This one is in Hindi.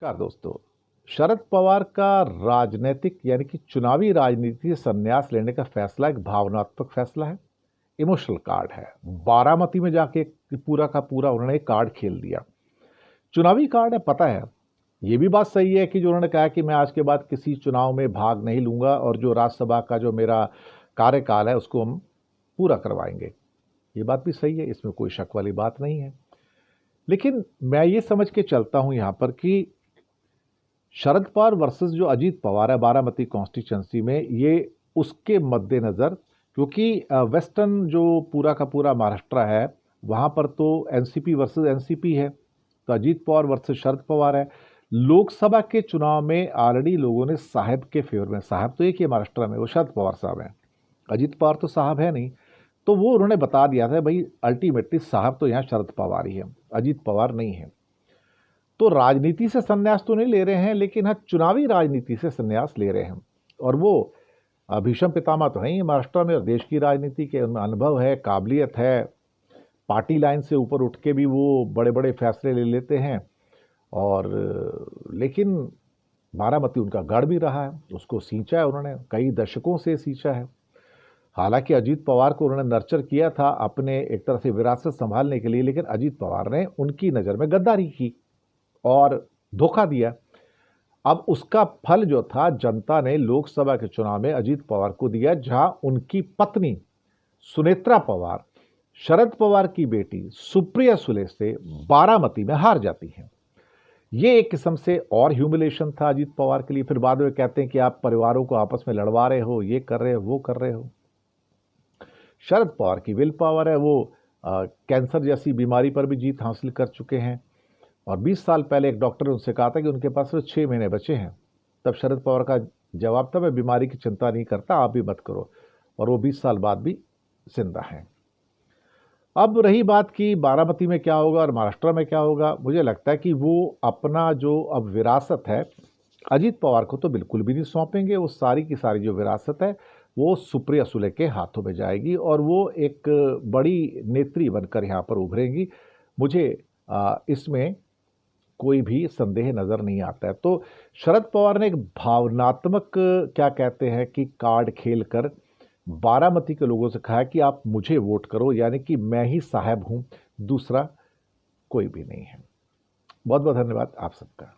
नमस्कार दोस्तों। शरद पवार का राजनीतिक यानी कि चुनावी राजनीति से संन्यास लेने का फैसला एक भावनात्मक फैसला है, इमोशनल कार्ड है। बारामती में जाके पूरा का पूरा उन्होंने एक कार्ड खेल दिया। चुनावी कार्ड है, पता है। ये भी बात सही है कि जो उन्होंने कहा कि मैं आज के बाद किसी चुनाव में भाग नहीं लूंगा और जो राज्यसभा का जो मेरा कार्यकाल है उसको हम पूरा करवाएंगे। ये बात भी सही है, इसमें कोई शक वाली बात नहीं है। लेकिन मैं ये समझ के चलता हूं यहां पर कि शरद पवार वर्सेस जो अजीत पवार है बारामती कॉन्स्टिट्यूंसी में, ये उसके मद्देनज़र, क्योंकि वेस्टर्न जो पूरा का पूरा महाराष्ट्र है वहाँ पर तो एनसीपी वर्सेस एनसीपी है, तो अजीत पवार वर्सेस शरद पवार है। लोकसभा के चुनाव में ऑलरेडी लोगों ने साहब के फेवर में, साहब तो एक ही महाराष्ट्र में, वो शरद पवार साहब हैं, अजीत पवार तो साहब है नहीं, तो वो उन्होंने बता दिया था भाई अल्टीमेटली साहब तो यहाँ शरद पवार ही है, अजीत पवार नहीं है। तो राजनीति से संन्यास तो नहीं ले रहे हैं, लेकिन हाँ चुनावी राजनीति से संन्यास ले रहे हैं। और वो भीष्म पितामह तो हैं ही महाराष्ट्र में, और देश की राजनीति के उनमें अनुभव है, काबिलियत है, पार्टी लाइन से ऊपर उठ के भी वो बड़े बड़े फैसले ले लेते हैं। और लेकिन बारामती उनका गढ़ भी रहा है, उसको सींचा है उन्होंने, कई दशकों से सींचा है। हालांकि अजीत पवार को उन्होंने नर्चर किया था अपने एक तरह से विरासत संभालने के लिए, लेकिन अजीत पवार ने उनकी नज़र में गद्दारी की और धोखा दिया। अब उसका फल जो था जनता ने लोकसभा के चुनाव में अजीत पवार को दिया, जहां उनकी पत्नी सुनेत्रा पवार शरद पवार की बेटी सुप्रिया सुले से बारामती में हार जाती हैं। ये एक किस्म से और ह्यूमिलेशन था अजीत पवार के लिए। फिर बाद में कहते हैं कि आप परिवारों को आपस में लड़वा रहे हो, ये कर रहे हो, वो कर रहे हो। शरद पवार की विल पावर है, वो कैंसर जैसी बीमारी पर भी जीत हासिल कर चुके हैं। और 20 साल पहले एक डॉक्टर ने उनसे कहा था कि उनके पास सिर्फ 6 महीने बचे हैं। तब शरद पवार का जवाब था, मैं बीमारी की चिंता नहीं करता, आप भी मत करो। और वो 20 साल बाद भी जिंदा हैं। अब रही बात कि बारामती में क्या होगा और महाराष्ट्र में क्या होगा, मुझे लगता है कि वो अपना जो अब विरासत है अजीत पवार को तो बिल्कुल भी नहीं सौंपेंगे। वो सारी की सारी जो विरासत है वो सुप्रिया सुले के हाथों में जाएगी और वो एक बड़ी नेत्री बनकर यहाँ पर उभरेंगी। मुझे इसमें कोई भी संदेह नजर नहीं आता है। तो शरद पवार ने एक भावनात्मक क्या कहते हैं कि कार्ड खेलकर बारामती के लोगों से कहा कि आप मुझे वोट करो, यानी कि मैं ही साहब हूं, दूसरा कोई भी नहीं है। बहुत बहुत धन्यवाद आप सबका।